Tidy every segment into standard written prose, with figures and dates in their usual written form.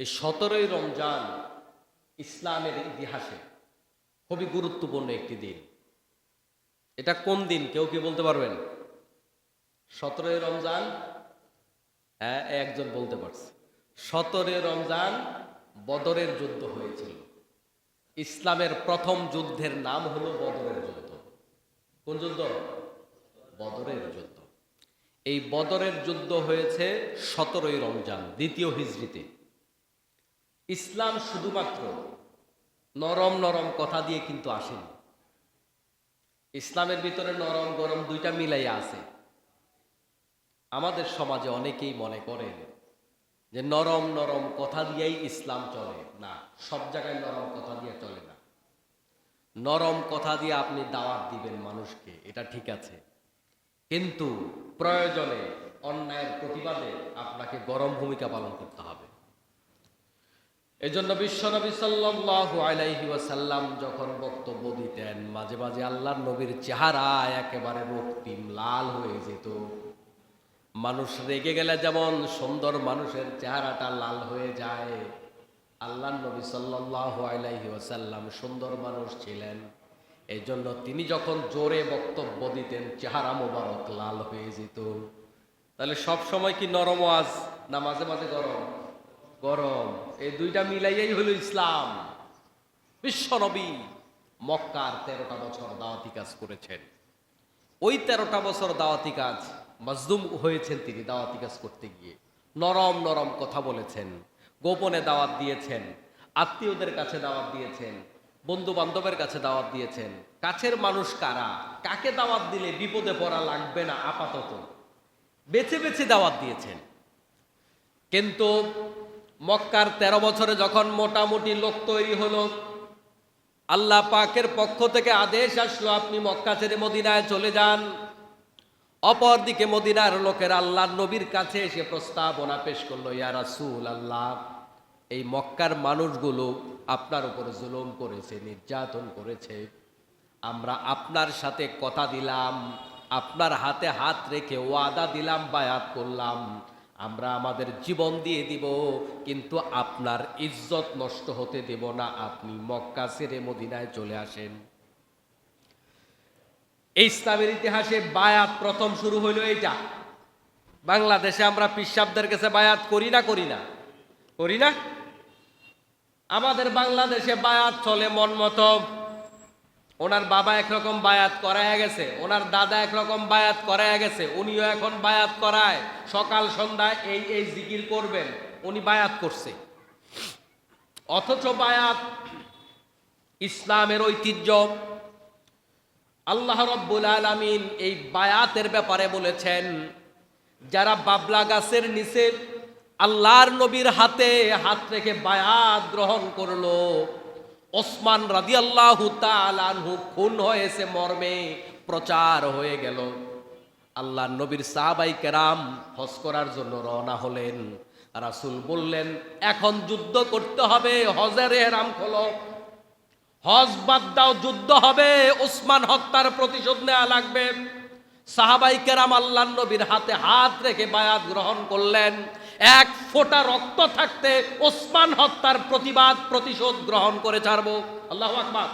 এই ১৭ই রমজান ইসলামের ইতিহাসে খুবই গুরুত্বপূর্ণ একটি দিন। এটা কোন দিন কেউ কি বলতে পারবেন? ১৭ই রমজান, হ্যাঁ একজন বলতে পারছে। ১৭ই রমজান বদরের যুদ্ধ হয়েছিল। ইসলামের প্রথম যুদ্ধের নাম হলো বদরের যুদ্ধ। কোন যুদ্ধ? বদরের যুদ্ধ। এই বদরের যুদ্ধ হয়েছে ১৭ই রমজান দ্বিতীয় হিজরিতে। ইসলাম শুধুমাত্র নরম নরম কথা দিয়ে কিন্তু আসেনি। ইসলামের ভিতরে নরম গরম দুইটা মিলাইয়া আছে। আমাদের সমাজে অনেকেই মনে করেন যে নরম নরম কথা দিয়েই ইসলাম চলে। না, সব জায়গায় নরম কথা দিয়ে চলে না। নরম কথা দিয়ে আপনি দাওয়াত দিবেন মানুষকে, এটা ঠিক আছে, কিন্তু প্রয়োজনে অন্যায়ের প্রতিবাদে আপনাকে গরম ভূমিকা পালন করতে হবে। এজন্য বিশ্বনবী সাল্লাল্লাহু আলাইহি ওয়াসাল্লাম যখন বক্তব্য দিতেন, মাঝে মাঝে আল্লাহর নবীর চেহারা একেবারে রক্তিম লাল হয়ে যেত। মানুষ রেগে গেলে যেমন সুন্দর মানুষের চেহারাটা লাল হয়ে যায়, আল্লাহর নবী সাল্লাল্লাহু আলাইহি ওয়াসাল্লাম সুন্দর মানুষ ছিলেন। এই জন্য তিনি যখন জোরে বক্তব্য দিতেন চেহারা মোবারক লাল হয়ে যেত। তাহলে সব সময় কি নরম ওয়াজ, না মাঝে মাঝে গরম? গরম। এই দুইটা মিলাইয়াই হলো ইসলাম। বিশ্বনবী মক্কার ১৩টা বছর দাওয়াতি কাজ করেছেন। ওই ১৩টা বছর দাওয়াতি কাজ মাজলুম হয়েছেন তিনি দাওয়াতি কাজ করতে গিয়ে। নরম নরম কথা বলেছেন, গোপনে দাওয়াত দিয়েছেন, আত্মীয়দের কাছে দাওয়াত দিয়েছেন, বন্ধু বান্ধবের কাছে দাওয়াত দিয়েছেন। কাছের মানুষ কারা, কাকে দাওয়াত দিলে বিপদে পড়া লাগবে না, আপাতত বেছে বেছে দাওয়াত দিয়েছেন। কিন্তু মক্কার ১৩ বছরে যখন মোটামুটি লোক তৈরি হলো, আল্লাহ পাকের পক্ষ থেকে আদেশ আসলো আপনি মক্কা ছেড়ে মদিনায় চলে যান। অপরদিকে মদিনার লোকেরা আল্লাহর নবীর কাছে এসে প্রস্তাবনা পেশ করলো, ইয়া রাসূলুল্লাহ, এই মক্কার মানুষগুলো আপনার উপরে জুলুম করেছে, নির্যাতন করেছে। আমরা আপনার সাথে কথা দিলাম, আপনার হাতে হাত রেখে ওয়াদা দিলাম, বায়াত করলাম, আমরা আমাদের জীবন দিয়ে দিব, কিন্তু আপনার ইজ্জত নষ্ট হতে দেব না। আপনি মক্কা ছেড়ে মদিনায় চলে আসেন। এই ইসলামের ইতিহাসে বায়াত প্রথম শুরু হইল এইটা। বাংলাদেশে আমরা পিসাবদের কাছে বায়াত করি না? করি না? করি না? আমাদের বাংলাদেশে বায়াত চলে মন মতো। ওনার বাবা একরকম বায়াত করায় গেছে, ওনার দাদা একরকম বায়াত করায় গেছে, উনিও এখন বায়াত করায়। সকাল সন্ধ্যা এই এই জিকির করবেন, উনি বায়াত করছে। অথচ বায়াত ইসলামের ঐতিহ্য। আল্লাহ রাব্বুল আলামিন এই বায়াতের ব্যাপারে বলেছেন, যারা বাবলা গাছের নিচে আল্লাহর নবীর হাতে হাত রেখে বায়াত গ্রহণ করলো, ওসমান রাদিয়াল্লাহু তাআলা আনহু খুন হয়েছে মর্মে প্রচার হয়ে গেল। আল্লাহর নবীর সাহাবাই কেরাম হজ করার জন্য রওনা হলেন। রাসূল বললেন, এখন যুদ্ধ করতে হবে, হজের ইহরাম খোলো, হজ বাদ দাও, যুদ্ধ হবে, ওসমান হত্যার প্রতিশোধ নেওয়া লাগবে। সাহাবাই কেরাম আল্লাহর নবীর হাতে হাত রেখে বায়াত গ্রহণ করলেন। এক ফোঁটা রক্ত থাকতে ওসমান হত্যার প্রতিশোধ গ্রহণ করে ছাড়বো। আল্লাহু আকবার।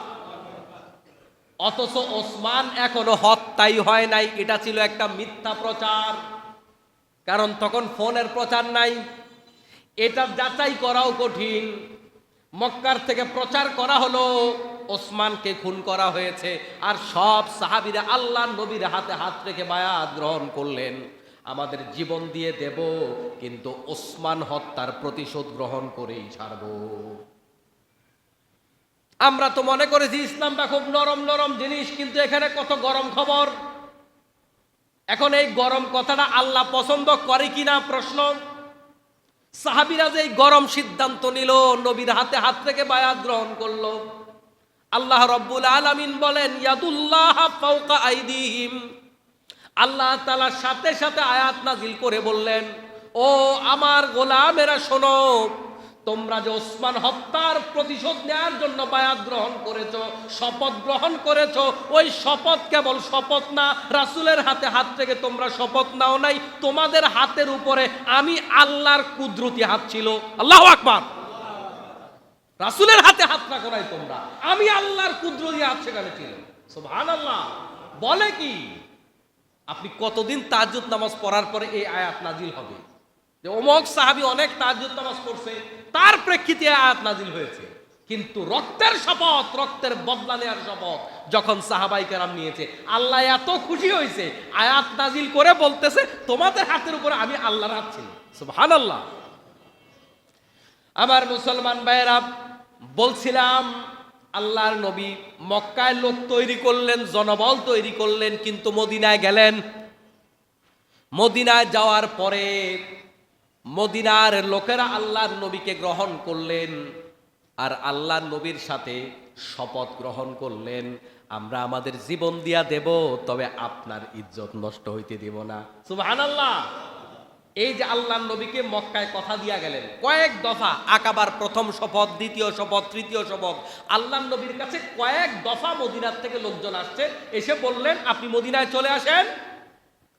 অথচ ওসমান এখনো হত্যাই হয় নাই। এটা ছিল একটা মিথ্যা প্রচার, কারণ তখন ফোনের প্রচার নাই। এটা যাচাই করাও কঠিন। মক্কার থেকে প্রচার করা হলো ওসমানকে খুন করা হয়েছে, আর সব সাহাবীরা আল্লাহর নবীর হাতে হাত রেখে বায়াত গ্রহণ করলেন, আমাদের জীবন দিয়ে দেব, কিন্তু ওসমান হত্যার প্রতিশোধ গ্রহণ করেই ছাড়ব। আমরা তো মনে করেছি ইসলামটা খুব নরম নরম জিনিস, কিন্তু এখানে কত গরম খবর। এখন এই গরম কথাটা আল্লাহ পছন্দ করে কিনা প্রশ্ন। সাহাবীরা যে গরম সিদ্ধান্ত নিল, নবীর হাতে হাত রেখে বায়াত গ্রহণ করলো, আল্লাহ রাব্বুল আলামিন বলেন, ইয়াদুল্লাহ ফাওকা আইদিহিম, আল্লাহ তাআলা সাথে সাথে আয়াত নাজিল করে বললেন, ও আমার গোলামেরা শোনো, তোমরা যে ওসমান হত্যার প্রতিশোধ নেওয়ার জন্য বায়াত গ্রহণ করেছো, শপথ গ্রহণ করেছো, ওই শপথ কেবল শপথ না, রাসূলের হাতে হাত থেকে তোমরা শপথ নাও নাই, তোমাদের হাতের উপরে আমি আল্লাহর কুদরতি হাত ছিল। আল্লাহু আকবার। রাসূলের হাতে হাত রাখো নাই তোমরা, আমি আল্লাহর কুদরতি হাত সেখানে ছিল। সুবহানাল্লাহ। বলে কি, আপনি কতদিন তাহাজ্জুদ নামাজ পড়ার পরে এই আয়াত নাজিল হবে যে অমুক সাহাবী অনেক তাহাজ্জুদ নামাজ পড়ছে, তার প্রেক্ষিতে আয়াত নাজিল হয়েছে। কিন্তু রক্তের শপথ, রক্তের বদলা নেওয়ার শপথ যখন সাহাবায়ে কেরাম নিয়েছে, আল্লাহ এত খুশি হয়েছে, আয়াত নাজিল করে বলতেছে তোমাদের হাতের উপরে আমি আল্লাহর হাত ছিল। সুবহানাল্লাহ। আমার মুসলমান ভাইয়েরা, বলছিলাম আল্লাহর নবী মক্কায় লোক তৈরি করলেন, জনবল তৈরি করলেন, কিন্তু মদিনায় গেলেন। মদিনায় যাওয়ার পরে মদিনার লোকেরা আল্লাহর নবীকে গ্রহণ করলেন, আর আল্লাহর নবীর সাথে শপথ গ্রহণ করলেন, আমরা আমাদের জীবন দিয়া দেব, তবে আপনার ইজ্জত নষ্ট হইতে দেব না। সুবহানাল্লাহ। এই যে আল্লাহর নবীকে মক্কায় কথা দিয়া গেলেন, কয়েক দফা আকাবার প্রথম শপথ, দ্বিতীয় শপথ, তৃতীয় শপথ, আল্লাহর নবীর কাছে কয়েক দফা মদিনার থেকে লোকজন আসছে, এসে বললেন আপনি মদিনায় চলে আসেন,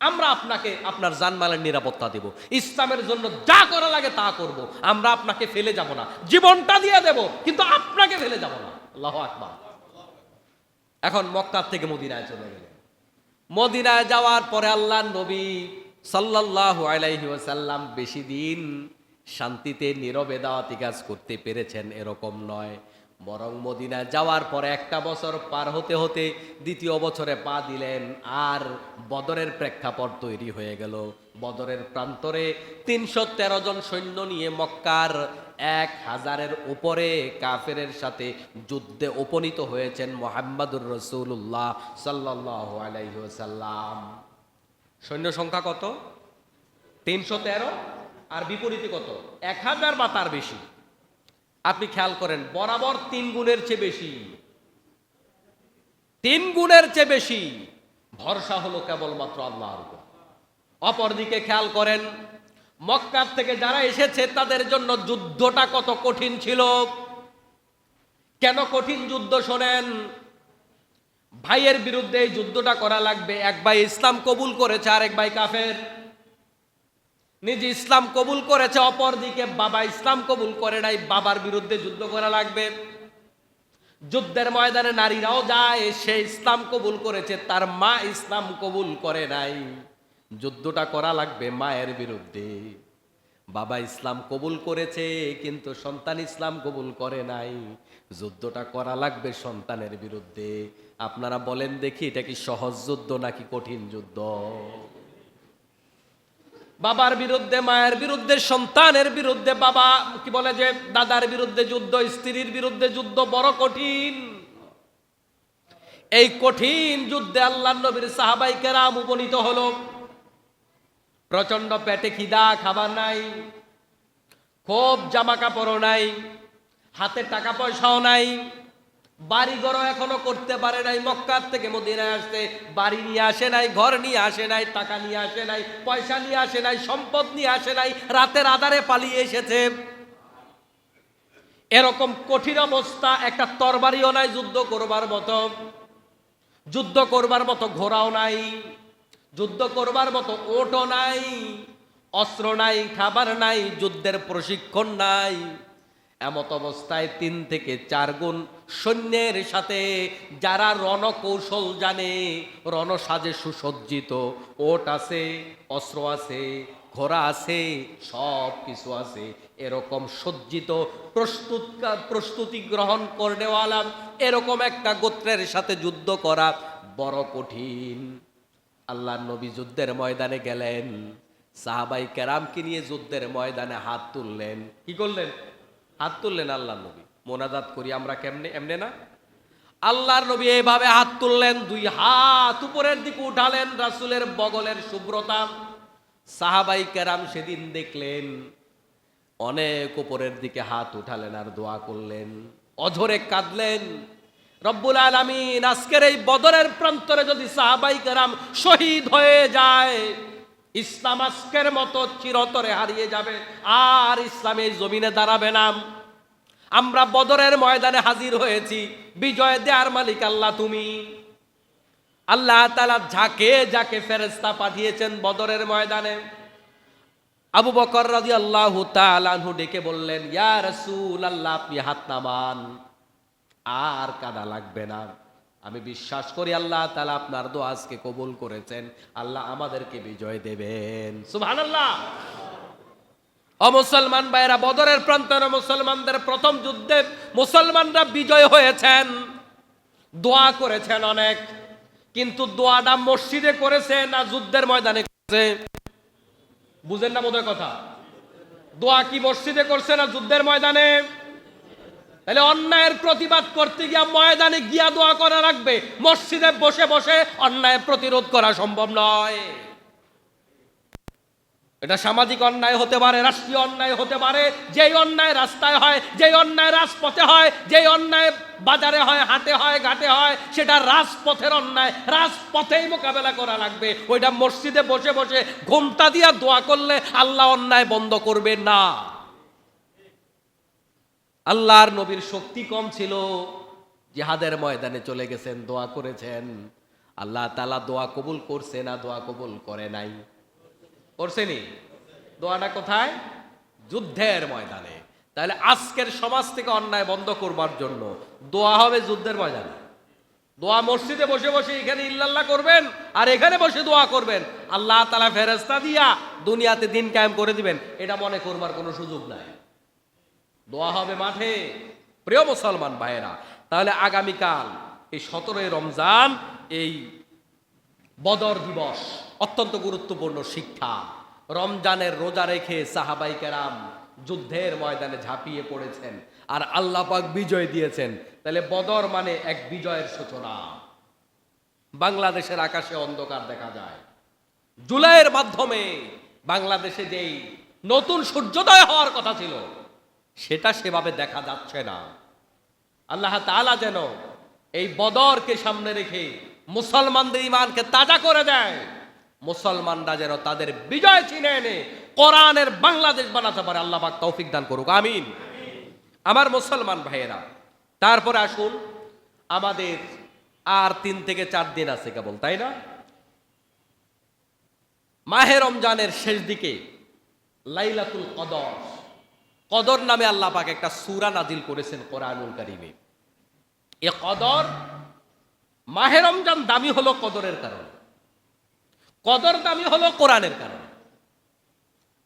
আমরা আপনাকে আপনার জানমালের নিরাপত্তা দেব, ইসলামের জন্য যা করা লাগে তা করব, আমরা আপনাকে ফেলে যাব না, জীবনটা দিয়ে দেব, কিন্তু আপনাকে ফেলে যাব না। আল্লাহু আকবার। এখন মক্কা থেকে মদিনায় চলে গেলেন। মদিনায় যাওয়ার পরে আল্লাহর নবী সাল্লাল্লাহু আলাইহি ওয়াসাল্লাম বেশি দিন শান্তিতে নীরবে দাওয়াতি কাজ করতে পেরেছেন এরকম নয়, বরং মদিনায় যাওয়ার পরে একটা বছর পার হতে হতে দ্বিতীয় বছরে পা দিলেন, আর বদরের প্রেক্ষাপট তৈরি হয়ে গেল। বদরের প্রান্তরে ৩১৩ জন সৈন্য নিয়ে মক্কার ১,০০০-এর উপরে কাফেরের সাথে যুদ্ধে উপনীত হয়েছেন মুহাম্মাদুর রাসূলুল্লাহ সাল্লাল্লাহু আলাইহি ওয়াসাল্লাম। সৈন্য সংখ্যা কত? ৩১৩। আর বিপরীতে কত? ১,০০০ বা তার বেশি। আপনি খেয়াল করেন, বরাবর ৩ গুণের চেয়ে বেশি, ৩ গুণের চেয়ে বেশি। ভরসা হলো কেবলমাত্র আল্লাহর উপর। অপরদিকে খেয়াল করেন, মক্কার থেকে যারা এসেছে তাদের জন্য যুদ্ধটা কত কঠিন ছিল। কেন কঠিন যুদ্ধ শোনেন। ভাইয়ের বিরুদ্ধে এই যুদ্ধটা করা লাগবে। এক ভাই ইসলাম কবুল করেছে, আরেক ভাই কাফের। নিজে ইসলাম কবুল করেছে, অপরদিকে বাবা ইসলাম কবুল করে নাই, বাবার বিরুদ্ধে যুদ্ধ করা লাগবে। যুদ্ধের ময়দানে নারীরাও যায়, সে ইসলাম কবুল করেছে, তার মা ইসলাম কবুল করে নাই, যুদ্ধটা করা লাগবে মায়ের বিরুদ্ধে। বাবা ইসলাম কবুল করেছে কিন্তু সন্তান ইসলাম কবুল করে নাই, যুদ্ধটা করা লাগবে সন্তানের বিরুদ্ধে। আপনারা বলেন দেখি, এটা কি সহজ যুদ্ধ নাকি কঠিন যুদ্ধ? বাবার বিরুদ্ধে, মায়ের বিরুদ্ধে, সন্তানের বিরুদ্ধে, বাবা কি বলে যে দাদার বিরুদ্ধে যুদ্ধ, স্ত্রীর বিরুদ্ধে যুদ্ধ বড় কঠিন। এই কঠিন যুদ্ধে আল্লাহর নবীর সাহাবায়ে কেরাম উপনীত হলো। প্রচন্ড পেটে খিদা, খাবার নাই, খুব জামা কাপড়ও নাই, হাতে টাকা পয়সাও নাই, বাড়ি ঘরও এখনো করতে পারে নাই। মক্কা থেকে মদিনায় আসতে বাড়ি নিয়ে আসে নাই, ঘর নিয়ে আসে নাই, টাকা নিয়ে আসে নাই, পয়সা নিয়ে আসে নাই, সম্পদ নিয়ে আসে নাই, রাতের আধারে পালিয়ে এসেছে। এরকম কঠিন অবস্থা, একটা তরবারিও নাই যুদ্ধ করবার মতো, যুদ্ধ করবার মতো ঘোড়াও নাই, যুদ্ধ করবার মতো ওটও নাই, অস্ত্র নাই, খাবার নাই, যুদ্ধের প্রশিক্ষণ নাই। এমত অবস্থায় ৩ থেকে ৪ গুণ সৈন্যের সাথে যারা রণকৌশল জানে, রণসাজে সুসজ্জিত, ওট আছে, অস্ত্র আছে, ঘোড়া আছে, সব কিছু আছে, এরকম সজ্জিত প্রস্তুতি গ্রহণ করনেওয়ালা এরকম একটা গোত্রের সাথে যুদ্ধ করা বড় কঠিন। আল্লাহর নবী যুদ্ধের ময়দানে গেলেন, সাহাবায়ে কেরামকে নিয়ে যুদ্ধের ময়দানে হাত তুললেন। কি করলেন? হাত তুললেন আল্লাহর নবী। মোনাজাত করি আমরা কেমনে? এমনে না। আল্লাহর নবী এইভাবে হাত তুললেন, 2 হাত উপরের দিকে উঠালেন, রাসূলের বগলের শুভ্রতা। সাহাবায়ে কেরাম সেদিন দেখলেন, অনেক উপরের দিকে হাত উঠালেন আর দোয়া করলেন, অঝরে কাঁদলেন। রব্বুল আলামিন আজকের এই বদরের প্রান্তরে যদি সাহাবায়ে কেরাম শহীদ হয়ে যায়, ইসলাম আজকের মতো চিরতরে হারিয়ে যাবে, আর ইসলামের জমিনে দাঁড়াবে না। আমরা বদরের ময়দানে হাজির হয়েছি, বিজয় দেয়ার মালিক আল্লাহ তুমি। আল্লাহ তাআলা যাকে যাকে ফেরেশতা পাঠিয়েছেন বদরের ময়দানে, আবু বকর রাদিয়াল্লাহু তাআলা আনহু ডেকে বললেন, ইয়া রাসূলুল্লাহ, আপনি হাত নামান, আর কাদা লাগবে না। আমি বিশ্বাস করি আল্লাহ তাআলা আপনার দোয়া আজকে কবুল করেছেন, আল্লাহ আমাদেরকে বিজয় দেবেন। সুবহানাল্লাহ। ও মুসলমান ভাইরা, বদরের প্রান্তরে মুসলমানদের প্রথম যুদ্ধে মুসলমানরা বিজয় হয়েছেন, দোয়া করেছেন অনেক, কিন্তু দোয়াটা মসজিদে করেছে না যুদ্ধের ময়দানে করেছে? বুঝেন না বোধহয় কথা। দোয়া কি মসজিদে করছে না যুদ্ধের ময়দানে? তাহলে অন্যায়ের প্রতিবাদ করতে গিয়া ময়দানে গিয়া দোয়া করা লাগবে, মসজিদে বসে বসে অন্যায় প্রতিরোধ করা সম্ভব নয়। এটা সামাজিক অন্যায় হতে পারে, রাষ্ট্রীয় অন্যায় হতে পারে, যেই অন্যায় রাস্তায় হয়, যেই অন্যায় রাজপথে হয়, যেই অন্যায় বাজারে হয়, হাটে হয়, ঘাটে হয়, সেটা রাজপথের অন্যায়, রাজপথেই মোকাবেলা করা লাগবে। ওইটা মসজিদে বসে বসে ঘোমটা দিয়া দোয়া করলে আল্লাহ অন্যায় বন্ধ করবে না। আল্লাহর নবীর শক্তি কম ছিল, জিহাদের ময়দানে চলে গেছেন, দোয়া করেছেন, আল্লাহ তাআলা দোয়া কবুল করছে না দোয়া কবুল করে নাই? করছেনি। দোয়াটা কোথায়? যুদ্ধের ময়দানে। তাহলে আজকের সমাজ থেকে অন্যায় বন্ধ করবার জন্য দোয়া হবে যুদ্ধের ময়দানে। দোয়া মসজিদে বসে বসে এখানে ইল্লাল্লাহ করবেন আর এখানে বসে দোয়া করবেন, আল্লাহ তাআলা ফেরেশতা দিয়া দুনিয়াতে দিন কায়েম করে দিবেন, এটা মনে করবার কোনো সুযোগ নাই। দোয়া হবে মাঠে। প্রিয় মুসলমান ভাইয়েরা, তাহলে আগামীকাল এই 17 রমজান, এই বদর দিবস, অত্যন্ত গুরুত্বপূর্ণ শিক্ষা। রমজানের রোজা রেখে সাহাবাই কেরাম যুদ্ধের ময়দানে ঝাঁপিয়ে পড়েছেন আর আল্লাহ পাক বিজয় দিয়েছেন। তাহলে বদর মানে এক বিজয়ের সূচনা। বাংলাদেশের আকাশে অন্ধকার দেখা যায়, জুলাইয়ের মাধ্যমে বাংলাদেশে যেই নতুন সূর্যোদয় হওয়ার কথা ছিল সেটা সেভাবে দেখা যাচ্ছে না। আল্লাহ তাআলা যেন এই বদরকে সামনে রেখে মুসলমানদের ঈমানকে তাজা করে দেয়, মুসলমানরা যেন তাদের বিজয় চিনে এনে কোরআনের বাংলাদেশ বানাতে পারে। আল্লাহ পাক তৌফিক দান করুক, আমিন। আমার মুসলমান ভাইয়েরা, তারপরে আসুন, আমাদের আর 3 থেকে 4 দিন আছে কেবল, তাই না? মাহে রমজানের শেষ দিকে লাইলাতুল কদর, কদর নামে আল্লাহ পাক একটা সূরা নাজিল করেছেন কোরআনুল কারীমে। এ কদর, মাহে রমজান দামি হলো কদরের কারণে, কদর দামি হলো কোরআনের কারণে।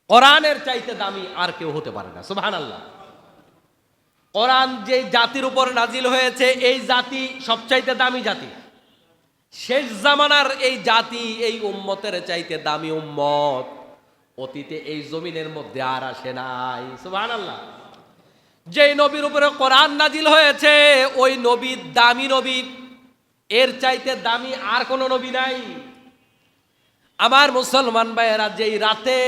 কোরআনের চাইতে দামি আর কেউ হতে পারে না। সুবহানাল্লাহ। কোরআন যে জাতির উপর নাজিল হয়েছে, এই জাতি সবচাইতে দামি জাতি। শেষ জামানার এই জাতি, এই উম্মতের চাইতে দামি উম্মত অতীতে এই জমিনের মধ্যে আর আসে নাই। সুবহানাল্লাহ। যেই নবীর উপরে কোরআন নাজিল হয়েছে, ওই নবী দামি নবী, এর চাইতে দামি আর কোনো নবী নাই। আমার মুসলমান ভাইয়েরা, যেই রাতে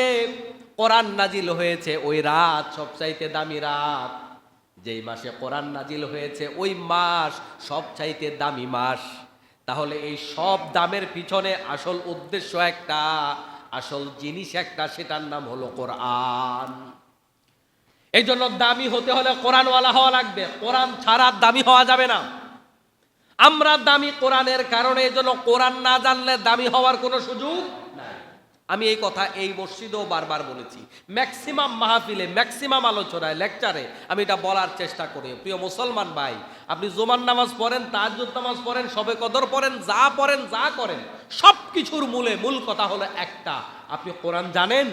কোরআন নাজিল হয়েছে ওই রাত সবচাইতে দামি রাত। যেই মাসে কোরআন নাজিল হয়েছে ওই মাস সবচাইতে দামি মাস। তাহলে এই সব দামের পিছনে আসল উদ্দেশ্য একটা, আসল জিনিস একটা, সেটার নাম হলো কোরআন। এই জন্য দামি হতে হলে কোরআনওয়ালা হওয়া লাগবে, কোরআন ছাড়া দামি হওয়া যাবে না। আমরা দামি কোরআনের কারণে, এই জন্য কোরআন না জানলে দামি হওয়ার কোনো সুযোগ নাই। আমি এই কথা এই মসজিদেও বারবার বলেছি, ম্যাক্সিমাম মাহফিলে, ম্যাক্সিমাম আলোচনায়, লেকচারে আমি এটা বলার চেষ্টা করি। প্রিয় মুসলমান ভাই, আপনি জুমার নামাজ পড়েন, তাহাজ্জুদ নামাজ পড়েন, শবে কদর পড়েন, যা করেন, সব কিছুর মূল কথা হলো একটা, আপনি কোরআন জানেন,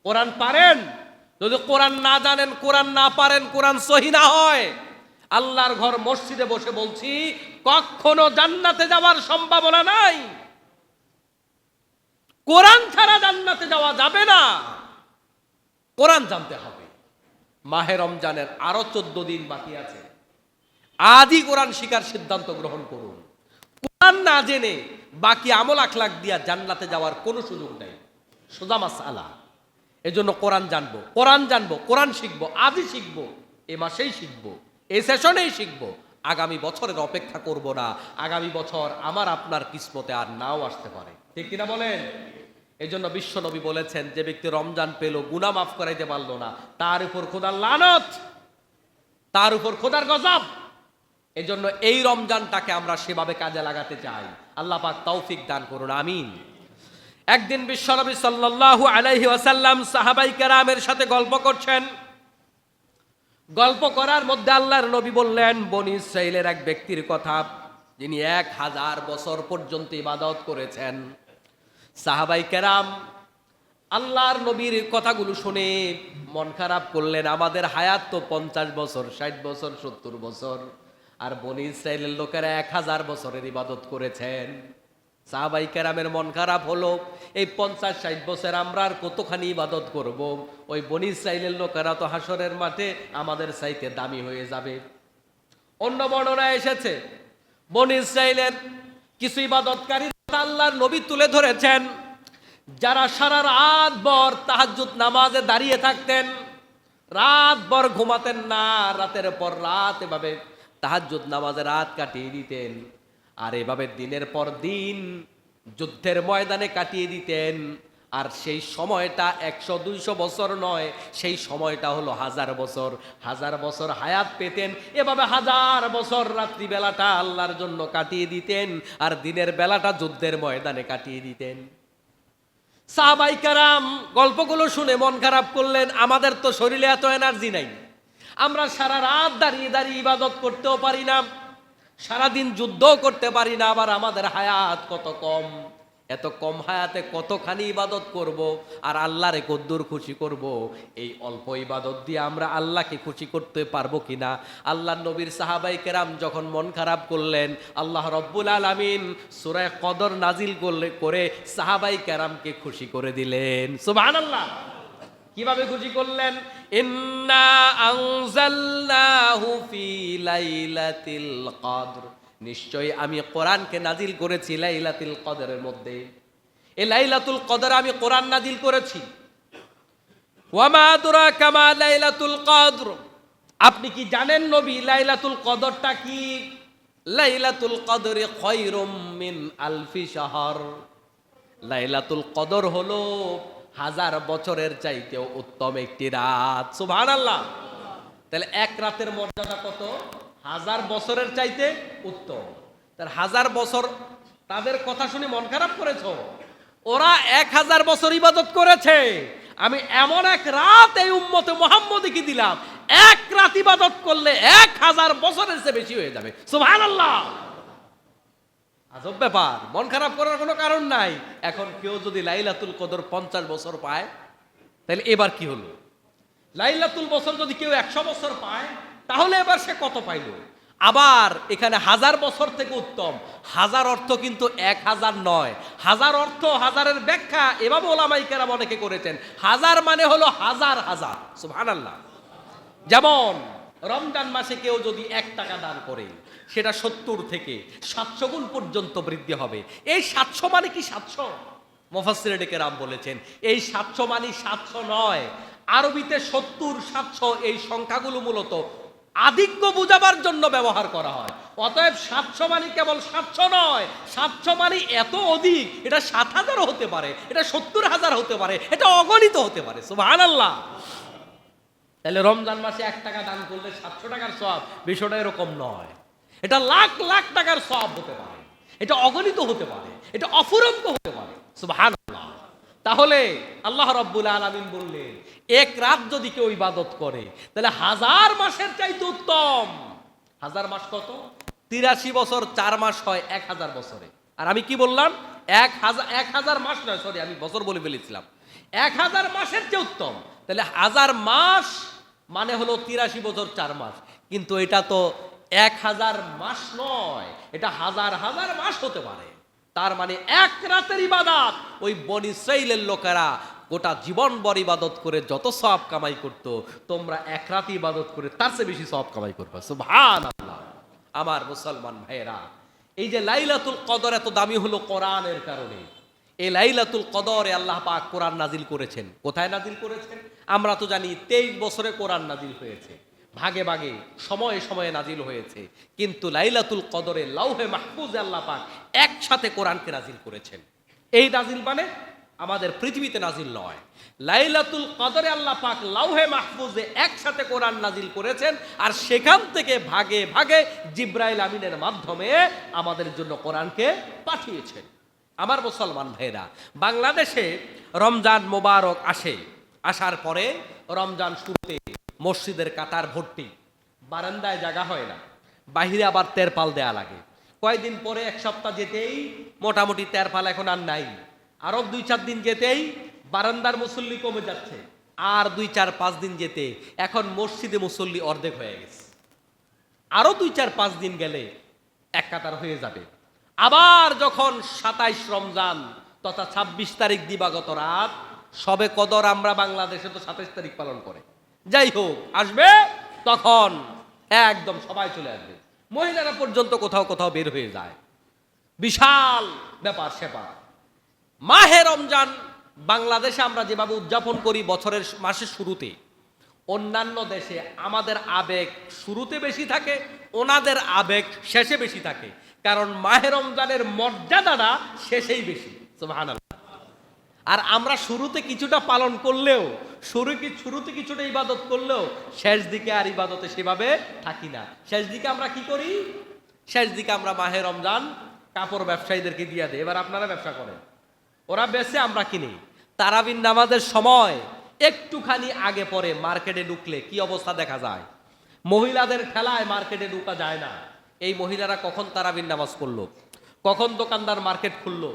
কোরআন পারেন। যদি কোরআন না জানেন, কোরআন না পারেন, কোরআন সহি না হয়, আল্লাহর ঘর মসজিদে বসে বলছি, কখনো জান্নাতে যাওয়ার সম্ভাবনা নাই। কোরআন ছাড়া জান্নাতে যাওয়া যাবে না, কোরআন জানতে হবে। মাহে রমজানের আরো 14 দিন বাকি আছে, আজই কোরআন শিখার সিদ্ধান্ত গ্রহণ করুন। কোরআন না জেনে বাকি আমল আখলাক দিয়া জান্নাতে যাওয়ার কোনো সুযোগ নেই, সোজা মাসআলা। এজন্য কোরআন জানবো, কোরআন শিখবো, আজই শিখবো, এ মাসেই শিখবো, এই সেশনেই শিখবো। আগামী বছরের অপেক্ষা করব না, আগামী বছর আমার আপনার কিসমতে আর নাও আসতে পারে, ঠিক কিনা বলেন? এই জন্য বিশ্ব নবী বলেছেন, যে ব্যক্তি রমজান পেল গুনাহ মাফ করাইতে পারলো না, তার উপর খোদার লানত, তার উপর খোদার গজব। এই জন্য এই রমজানটাকে আমরা সেভাবে কাজে লাগাতে চাই। আল্লাহ পাক তৌফিক দান করুন, আমিন। একদিন বিশ্বনবী সাল্লাল্লাহু আলাইহি ওয়াসাল্লাম সাহাবাই কেরামের সাথে গল্প করছেন। গল্প করার মধ্যে আল্লাহর নবী বললেন বনী ইসরাইলের এক ব্যক্তির কথা, যিনি 1000 বছর পর্যন্ত ইবাদত করেছেন। সাহাবাই কেরাম আল্লাহর নবীর কথাগুলো শুনে মন খারাপ করলেন। আমাদের হায়াত তো 50 বছর, 60 বছর, 70 বছর, আর বনী ইসরাইলের লোকেরা 1000 বছরের ইবাদত করেছেন। সাহাবাই কেরামের মন খারাপ হলো, এই 50-60 বছর আমরা আর কতখানি ইবাদত করব? ওই বনী ইসরাইলের লোকেরা তো হাসরের মাঠে আমাদের চাইতে দামি হয়ে যাবে। অন্য বর্ণনায় এসেছে বনী ইসরাইলের কিছু ইবাদতকারী আল্লাহর নবী তুলে ধরেছেন, যারা সারা রাত ভর তাহাজ্জুদ নামাজে দাঁড়িয়ে থাকতেন, রাত ভর ঘুমাতেন না, রাতের পর রাত এভাবে তাহাজ্জুদ নামাজে রাত কাটিয়ে দিতেন, আর এভাবে দিনের পর দিন যুদ্ধের ময়দানে কাটিয়ে দিতেন। আর সেই সময়টা 100-200 বছর নয়, সেই সময়টা হলো 1000 বছর। 1000 বছর হায়াত পেতেন, এভাবে 1000 বছর রাত্রিবেলাটা আল্লাহর জন্য কাটিয়ে দিতেন, আর দিনের বেলাটা যুদ্ধের ময়দানে কাটিয়ে দিতেন। সাহাবাই কেরাম গল্পগুলো শুনে মন খারাপ করলেন, আমাদের তো শরীরে এত এনার্জি নাই, আমরা সারা রাত দাঁড়িয়ে দাঁড়িয়ে ইবাদত করতেও পারি না, সারাদিন যুদ্ধও করতে পারি না, আবার আমাদের হায়াত কত কম, এত কম হায়াতে কতখানি ইবাদত করব, আর আল্লাহরে কদ্দুর খুশি করব? এই অল্প ইবাদত দিয়ে আমরা আল্লাহকে খুশি করতে পারবো কিনা? আল্লাহর নবীর সাহাবাই কেরাম যখন মন খারাপ করলেন, আল্লাহ রব্বুল আলামিন সূরা কদর নাজিল করে সাহাবাই কেরামকে খুশি করে দিলেন। সুবহানাল্লাহ। কিভাবে খুশি করলেন? ইন্না আনজালনাহু ফি লাইলাতিল কদর, নিশ্চয়ই আমি কোরআনকে নাজিল করেছি লাইলাতুল কদরের মধ্যে। এই লাইলাতুল কদর আমি কোরআন নাজিল করেছি। ওয়া মা আদরাকা মা লাইলাতুল কদর, আপনি কি জানেন নবী লাইলাতুল কদরটা কি? লাইলাতুল কদরে খায়রুম মিন আলফি শাহর, লাইলাতুল কদর হলো 1000 বছরের চাইতেও উত্তম একটি রাত। সুবহানাল্লাহ। তাহলে এক রাতের মর্যাদা কত? 1000 বছরের চাইতে উত্তম। তার 1000 বছর তাদের কথা শুনে মন খারাপ করেছ? ওরা 1000 বছর ইবাদত করেছে, আমি এমন এক রাত এই উম্মতে মুহাম্মদীকে দিলাম, এক রাত ইবাদত করলে 1000 বছরের চেয়ে বেশি হয়ে যাবে। সুবহানাল্লাহ। আজব ব্যাপার, মন খারাপ করার কোনো কারণ নাই। এখন কেউ যদি লাইলাতুল কদর 50 বছর পায়, তাহলে এবার কি হলো? লাইলাতুল বছর যদি কেউ 100 বছর পায়, তাহলে এবার সে কত পাইল? আবার এখানে 1000 বছর থেকে উত্তম। 1000 অর্থ কিন্তু 1000 নয়। 1000 অর্থ, হাজারের ব্যাখ্যা এভাবে ওলামায়ে কেরাম অনেকে করেছেন। 1000 মানে হলো হাজার হাজার। সুবহানাল্লাহ। যেমন রমজান মাসে কেউ যদি 1 টাকা দান করে, সেটা 70 থেকে 700 গুণ পর্যন্ত বৃদ্ধি হবে। এই 700 মানে কি 700? মুফাসসিরিনে কেরাম বলেছেন এই 700 মানে 700 নয়। আরবিতে 70, 700 এই সংখ্যাগুলো মূলত আধিক্য বোঝাবার জন্য ব্যবহার করা হয়। অতএব 700 মানে কেবল 700 নয়, 700 মানে এত অধিক। এটা 7000 হতে পারে, এটা 70000 হতে পারে, এটা অগণিত হতে পারে। সুবহানাল্লাহ। তাহলে রমজান মাসে 1 টাকা দান করলে 700 টাকার সওয়াব, বিষয়টা এরকম নয়। এটা লাখ লাখ টাকার সওয়াব হতে পারে, এটা অগণিত হতে পারে, এটা অফুরন্ত হতে পারে। সুবহানাল্লাহ। তাহলে আল্লাহ রাব্বুল আলামিন বললেন, এক রাত যদি কেউ ইবাদত করে, তাহলে 1000 মাসের চাইতে উত্তম। 1000 মাস কত? 83 বছর 4 মাস হয় 1000 বছরে। আর আমি কি বললাম? 1000 মাস নয়, সরি, আমি বছর বলে ফেলেছিলাম। 1000 মাসের চেয়ে উত্তম। তাহলে 1000 মাস মানে হলো 83 বছর 4 মাস। কিন্তু এটা তো 1000 মাস নয়, এটা হাজার হাজার মাস হতে পারে। তার মানে এক রাতের ইবাদত ওই বনী ইসরাইলের লোকেরা গোটা জীবনভর ইবাদত করে যত সওয়াব কামাই করত, তোমরা এক রাত ইবাদত করে তার চেয়ে বেশি সওয়াব কামাই করবে। সুবহানাল্লাহ। আমার মুসলমান ভাইয়েরা, এই যে লাইলাতুল কদর এত দামি হলো কোরআনের কারণে। এই লাইলাতুল কদরে আল্লাহ পাক কোরআন নাজিল করেছেন। কোথায় নাজিল করেছেন? আমরা তো জানি 23 বছরে কোরআন নাজিল হয়েছে, ভাগে ভাগে সময়ে সময়ে নাজিল হয়েছে। কিন্তু লাইলাতুল কদরে লাউহে মাহফুজে আল্লাহ পাক একসাথে কোরআনকে নাজিল করেছেন। এই নাজিল মানে আমাদের পৃথিবীতে নাজিল নয়। লাইলাতুল কদরে আল্লাহ পাক লাউহে মাহফুজে একসাথে কোরআন নাজিল করেছেন, আর সেখান থেকে ভাগে ভাগে জিব্রাইল আমিনের মাধ্যমে আমাদের জন্য কোরআনকে পাঠিয়েছেন। আমার মুসলমান ভাইরা, বাংলাদেশে রমজান মোবারক আসে, আসার পরে রমজান শুরুতে মসজিদের কাতার ভর্তি, বারান্দায় জায়গা হয় না, বাহিরে আবার তেরপাল দেয়া লাগে। কয়েকদিন পরে এক সপ্তাহ যেতেই মোটামুটি তেরপাল এখন আর নাই, আরো 2-4 দিন যেতেই বারান্দার মুসল্লি কমে যাচ্ছে, আর 2-4-5 দিন যেতে এখন মসজিদে মুসল্লি অর্ধেক হয়ে গেছে। আরো 2-4-5 দিন গেলে এক কাতার হয়ে যাবে। আবার যখন 27 রমজান তথা 26 তারিখ দিবাগত রাত, সবে কদর আমরা বাংলাদেশে তো 27 তারিখ পালন করে, যাই হোক আসবে, তখন একদম সবাই চলে আসবে, মহিলারা পর্যন্ত কোথাও কোথাও বের হয়ে যায়, বিশাল ব্যাপার স্যাপার। মাহে রমজান বাংলাদেশে আমরা যেভাবে উদযাপন করি বছরের মাসের শুরুতে, অন্যান্য দেশে আমাদের আবেগ শুরুতে বেশি থাকে, ওনাদের আবেগ শেষে বেশি থাকে, কারণ মাহে রমজানের মর্যাদাটা শেষেই বেশি। সুবহানাল্লাহ। আর আমরা শুরুতে কিছুটা পালন করলেও, শুরুতে কিছুটা ইবাদত করলেও শেষ দিকে আর ইবাদতে সেভাবে থাকি না। শেষ দিকে আমরা কি করি? শেষ দিকে আমরা মাহে রমজান কাপড় ব্যবসায়ীদেরকে দিয়ে দেয়, এবার আপনারা ব্যবসা করেন, ওরা বেচে আমরা কিনি। তারাবির নামাজের সময় একটুখানি আগে পরে মার্কেটে ঢুকলে কি অবস্থা দেখা যায়, মহিলাদের ঠেলায় মার্কেটে ঢুকা যায় না। এই মহিলারা কখন তারাবির নামাজ পড়লো, কখন দোকানদার মার্কেট খুললো?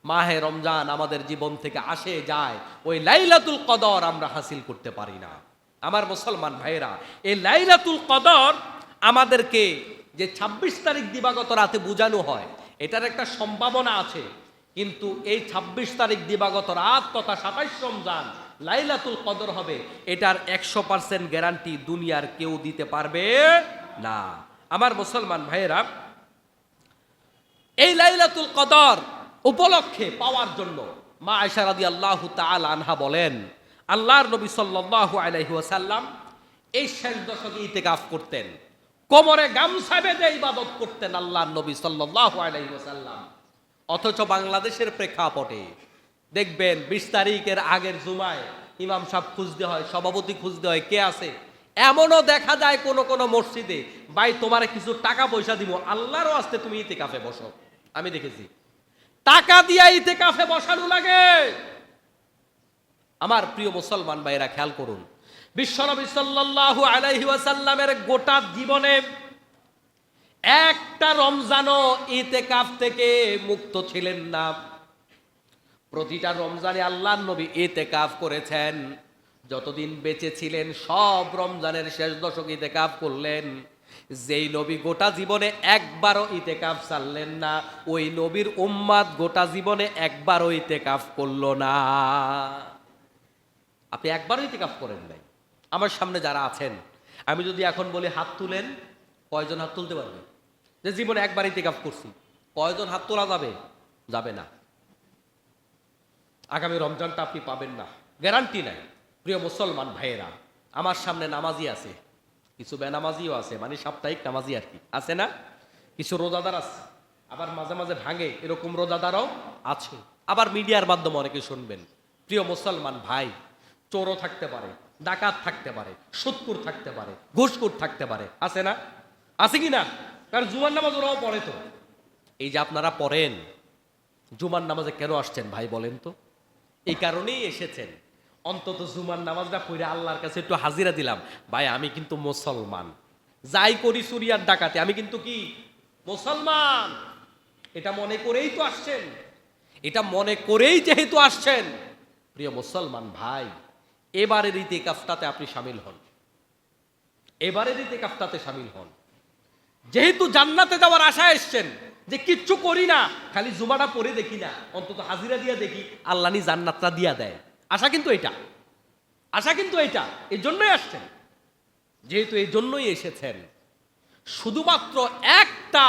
মাহে রমজান আমাদের জীবন থেকে আসে যায়, ওই লাইলাতুল কদর আমরা হাসিল করতে পারি না। আমার মুসলমান ভাইয়েরা, এই লাইলাতুল কদর আমাদেরকে যে 26 তারিখ দিবাগত রাতে বোঝানো হয়, এটার একটা সম্ভাবনা আছে, কিন্তু এই 26 তারিখ দিবাগত রাত তথা 27 রমজান লাইলাতুল কদর হবে, এটার 100% গ্যারান্টি দুনিয়ার কেউ দিতে পারবে না। আমার মুসলমান ভাইয়েরা, এই লাইলাতুল কদর উপলক্ষে পাওয়ার জন্য মা আয়েশা রাদিয়াল্লাহু তাআলা আনহা বলেন, আল্লাহর নবী সাল্লাল্লাহু আলাইহি ওয়াসাল্লাম এই শেষ দশকে ইতিকাফ করতেন, কোমরে গামছা বেঁধে ইবাদত করতেন আল্লাহর নবী সাল্লাল্লাহু আলাইহি ওয়াসাল্লাম। অথচ বাংলাদেশের প্রেক্ষাপটে দেখবেন 20 তারিখের আগের জুমায় ইমাম সাহেব খুঁজতে হয়, সভাপতি খুঁজতে হয়, কে আছে। এমনও দেখা যায় কোন কোন মসজিদে, ভাই তোমারে কিছু টাকা পয়সা দিব, আল্লাহর ওয়াস্তে তুমি ইতিকাফে বসো। আমি দেখেছি টাকা দিয়া ইতিকাফে বসানো লাগে। আমার প্রিয় মুসলমান ভাইরা খেয়াল করুন, বিশ্বনবী সাল্লাল্লাহু আলাইহি ওয়াসাল্লামের গোটা জীবনে একটা রমজানও ইতিকাফ থেকে মুক্ত ছিলেন না। প্রতিটা রমজানে আল্লাহর নবী ইতিকাফ করেছেন। যতদিন বেঁচে ছিলেন সব রমজানের শেষ দশক ইতিকাফ করলেন। যেই নবী গোটা জীবনে একবারও ইতিকাফ ছাড়লেন না, ওই নবীর উম্মাত গোটা জীবনে একবারও ইতিকাফ করলো না। আপনি একবারও ইতিকাফ করেন নাই। আমার সামনে যারা আছেন, আমি যদি এখন বলি হাত তুলেন, কয়জন হাত তুলতে পারবে যে জীবনে একবার ইতিকাফ করছি? কয়জন হাত তোলা যাবে? যাবে না। আগামী রমজানটা আপনি পাবেন না, গ্যারান্টি নাই। প্রিয় মুসলমান ভাইয়েরা, আমার সামনে নামাজি আছে, কিছু বেনামাজিও আছে, মানে সাপ্তাহিক নামাজি আর কি আছে না, কিছু রোজাদার আছে, আবার মাঝে মাঝে ভাঙে এরকম রোজাদারও আছে। আবার মিডিয়ার মাধ্যমে অনেকে শুনবেন। প্রিয় মুসলমান ভাই, চোরও থাকতে পারে, ডাকাত থাকতে পারে, সুদখোর থাকতে পারে, ঘুষখোর থাকতে পারে, আছে না? আছে কি না? কারণ জুমার নামাজ ওরাও পড়ে। তো এই যে আপনারা পড়েন, জুমার নামাজে কেন আসছেন ভাই বলেন তো? এই কারণেই এসেছেন, অন্তত জুমার নামাজটা পড়ে আল্লাহর কাছে একটু হাজিরা দিলাম, ভাই আমি কিন্তু মুসলমান, যাই করি চুরি আর ডাকাতি, আমি কিন্তু কি মুসলমান। এটা মনে করেই তো আসছেন, এটা মনে করেই যেহেতু আসছেন, প্রিয় মুসলমান ভাই, এবারের ইতিকাফটাতে আপনি শামিল হন, এবারের ইতিকাফটাতে শামিল হন। যেহেতু জান্নাতে যাওয়ার আশায় এসছেন, যে কিচ্ছু করি না, খালি জুমাটা পড়ে দেখি না, অন্তত হাজিরা দিয়া দেখি, আল্লাহ নি জান্নাতটা দিয়া দেয়, আশা কিন্তু এটা, আশা কিন্তু এটা, এই জন্যই আসছেন। যেহেতু এই জন্যই এসেছেন, শুধুমাত্র একটা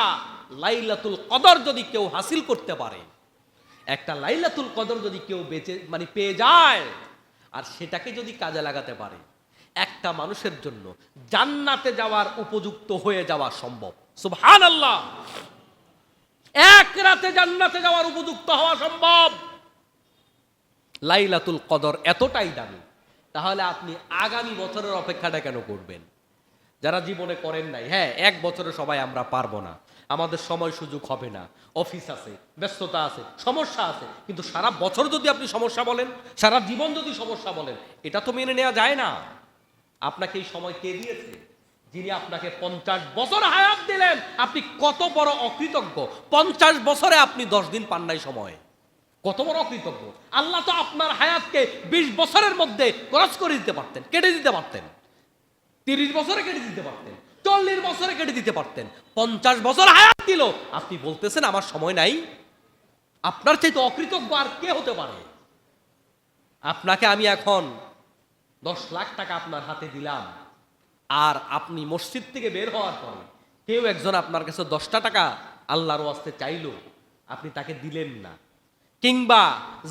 লাইলাতুল কদর যদি কেউ হাসিল করতে পারে, একটা লাইলাতুল কদর যদি কেউ পেয়ে যায়, আর সেটাকে যদি কাজে লাগাতে পারে, একটা মানুষের জন্য জান্নাতে যাওয়ার উপযুক্ত হয়ে যাওয়া সম্ভব। সুবহানাল্লাহ। এক রাতে জান্নাতে যাওয়ার উপযুক্ত হওয়া সম্ভব। লাইলাতুল কদর এতটাই দামি, তাহলে আপনি আগামী বছরের অপেক্ষাটা কেন করবেন? যারা জীবনে করেন নাই, হ্যাঁ, এক বছরে সবাই আমরা পারবো না, আমাদের সময় সুযোগ হবে না, অফিস আছে, ব্যস্ততা আছে, সমস্যা আছে, কিন্তু সারা বছর যদি আপনি সমস্যা বলেন, সারা জীবন যদি সমস্যা বলেন, এটা তো মেনে নেওয়া যায় না। আপনাকে এই সময় কে দিয়েছে? যিনি আপনাকে 50 বছর হায়াত দিলেন। আপনি কত বড় অকৃতজ্ঞ! 50 বছরে আপনি 10 দিন পান নাই সময়, কত বড় অকৃতজ্ঞ! আল্লাহ তো আপনার হায়াতকে 20 বছরের মধ্যে ক্রস করে দিতে পারতেন, কেটে দিতে পারতেন, 30 বছরে কেটে দিতে পারতেন, 40 বছরে কেটে দিতে পারতেন। 50 বছর হায়াত দিল, আপনি বলতেছেন আমার সময় নাই? আপনার চাইতে অকৃতজ্ঞ আর কে হতে পারে? আপনাকে আমি এখন 10 লাখ টাকা আপনার হাতে দিলাম, আর আপনি মসজিদ থেকে বের হওয়ার পরে কেউ একজন আপনার কাছে 10টা টাকা আল্লাহর ওয়াস্তে চাইলো, আপনি তাকে দিলেন না, কিংবা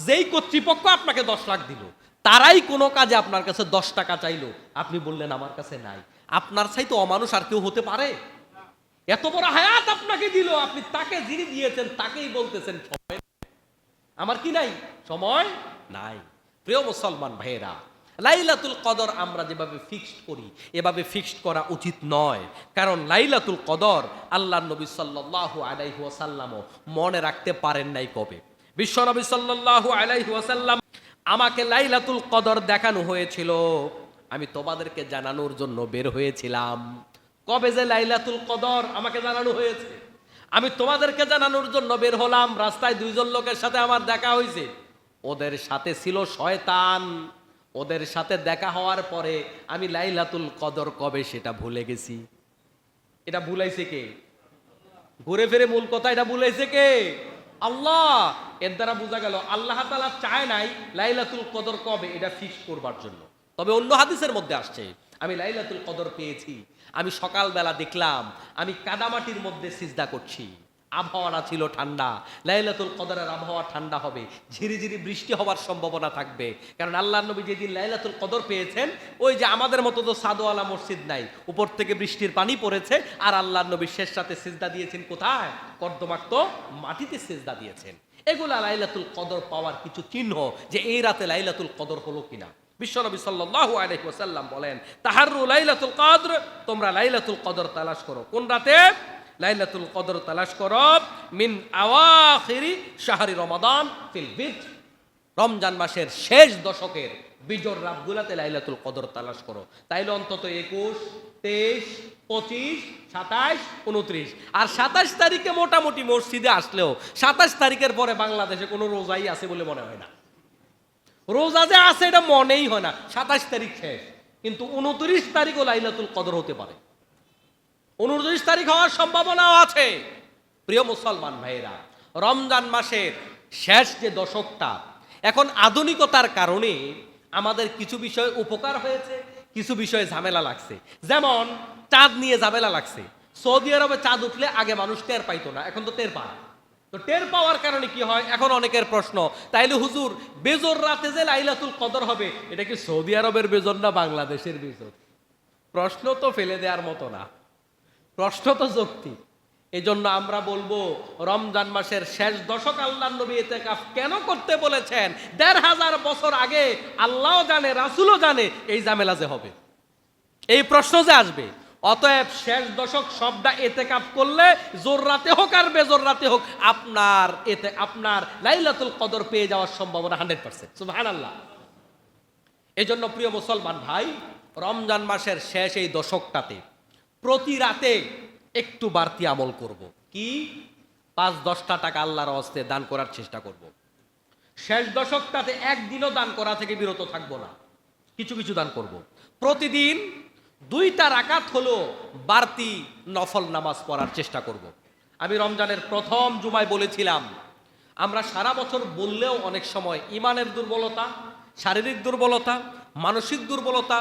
যেই কর্তৃপক্ষ আপনাকে 10 লাখ দিল তারাই কোনো কাজে আপনার কাছে 10 টাকা চাইলো, আপনি বললেন আমার কাছে নাই। আপনার চাইতে অমানুষ আর কেউ হতে পারে? এত বড় হায়াত আপনাকে দিল, আপনি তাকে যিনি দিয়েছেন তাকেই বলতেছেন সময় আমার কি নাই, সময় নাই। প্রিয় মুসলমান ভাইয়েরা, লাইলাতুল কদর আমরা যেভাবে ফিক্সড করি এভাবে ফিক্সড করা উচিত নয়। কারণ লাইলাতুল কদর আল্লাহর নবী সাল্লাল্লাহু আলাইহি ওয়াসাল্লামও মনে রাখতে পারেন নাই কবে। বিশ্বনবী সাল্লাল্লাহু আলাইহি ওয়াসাল্লাম, আমাকে লাইলাতুল কদর দেখানো হয়েছিল, আমি তোমাদেরকে জানানোর জন্য বের হয়েছিলাম। কবে যে লাইলাতুল কদর আমাকে জানানো হয়েছে, আমি তোমাদেরকে জানানোর জন্য বের হলাম। রাস্তায় 2 জন লোকের সাথে আমার দেখা হয়েছে, ওদের সাথে ছিল শয়তান। ওদের সাথে দেখা হওয়ার পরে আমি লাইলাতুল কদর কবে সেটা ভুলে গেছি। এটা ভুলাইছে কে? ঘুরে ফিরে মূল কথা, এটা ভুলাইছে কে? আল্লাহ। এর দ্বারা বোঝা গেল আল্লাহ তাআলা চায় নাই লাইলাতুল কদর কবে এটা ফিক্স করবার জন্য। তবে অন্য হাদিসের মধ্যে আসছে আমি লাইলাতুল কদর পেয়েছি, আমি সকালবেলা দেখলাম আমি কাদামাটির মধ্যে সিজদা করছি, আবহাওয়াটা ছিল ঠান্ডা। লাইলাতুল কদরের আবহাওয়া ঠান্ডা হবে, ঝিরিঝিরি বৃষ্টি হওয়ার সম্ভাবনা থাকবে। কারণ আল্লাহর নবী যেদিন লাইলাতুল কদর পেয়েছেন, ওই যে আমাদের মতো তো সাদওয়ালা মসজিদ নাই, উপর থেকে বৃষ্টির পানি পড়েছে, আর আল্লাহর নবী শেষ রাতে সিজদা দিয়েছেন কোথায়? কর্দমাক্ত মাটিতে সিজদা দিয়েছেন। এগুলা লাইলাতুল কদর পাওয়ার কিছু চিহ্ন যে এই রাতে লাইলাতুল কদর হলো কিনা। বিশ্বনবী সাল্লাল্লাহু আলাইহি ওয়াসাল্লাম বলেন, তাহাররু লাইলাতুল কদর, তোমরা লাইলাতুল কদর তালাশ করো। কোন রাতে? লাইলাতুল কদর তালাশ করো মিন আওয়াখিরি শাহরি রমাদান ফিল বিদ, রমজান মাসের শেষ দশকের বিজোড় রাতগুলাতে লাইলাতুল কদর তালাশ করো। তাইলে অন্তত 21, 23, 25, 27, 29 আর 27 তারিখে মোটামুটি মসজিদে আসলেও 27 তারিখের পরে বাংলাদেশে কোনো রোজাই আছে বলে মনে হয় না। রোজা যে আছে এটা মনেই হয় না। 27 তারিখ শেষ, কিন্তু 29 তারিখও লাইলাতুল কদর হতে পারে, 29 তারিখ হওয়ার সম্ভাবনাও আছে। প্রিয় মুসলমান ভাইয়েরা, রমজান মাসের শেষ যে দশকটা, এখন আধুনিকতার কারণে আমাদের কিছু বিষয় উপকার হয়েছে, কিছু বিষয়ে ঝামেলা লাগছে। যেমন চাঁদ নিয়ে ঝামেলা লাগছে। সৌদি আরবে চাঁদ উঠলে আগে মানুষ টের পাইতো না, এখন তো টের পায়। তো টের পাওয়ার কারণে কি হয়? এখন অনেকের প্রশ্ন, তাইলে হুজুর বেজর রাতে যে লাইলাতুল কদর হবে, এটা কি সৌদি আরবের বেজর না বাংলাদেশের বেজর? প্রশ্ন তো ফেলে দেওয়ার মতো না, প্রশ্ন তো যৌক্তিক। এই জন্য আমরা বলবো, রমজান মাসের শেষ দশক আল্লাহর নবী ইতিকাফ কেন করতে বলেছেন? 1500 বছর আগে আল্লাহও জানে, রাসূলও জানে এই ঝামেলা যে হবে, এই প্রশ্ন যে আসবে। অতএব শেষ দশক সবটা ইতিকাফ করলে জোর রাতে হোক আর বেজোর রাতে হোক, আপনার লাইলাতুল কদর পেয়ে যাওয়ার সম্ভাবনা 100%। সুবহানাল্লাহ। এই জন্য প্রিয় মুসলমান ভাই, রমজান মাসের শেষ এই দশকটাতে প্রতি রাতে একটু বাড়তি আমল করব। কি? 5-10টা টাকা আল্লাহর ওয়াস্তে দান করার চেষ্টা করব। শেষ দশকটাতে একদিনও দান করা থেকে বিরত থাকবো না, কিছু কিছু দান করব। প্রতিদিন 2টা রাকাত হলো বাড়তি নফল নামাজ পড়ার চেষ্টা করব। আমি রমজানের প্রথম জুমায় বলেছিলাম, আমরা সারা বছর বললেও অনেক সময় ইমানের দুর্বলতা, শারীরিক দুর্বলতা, মানসিক দুর্বলতা,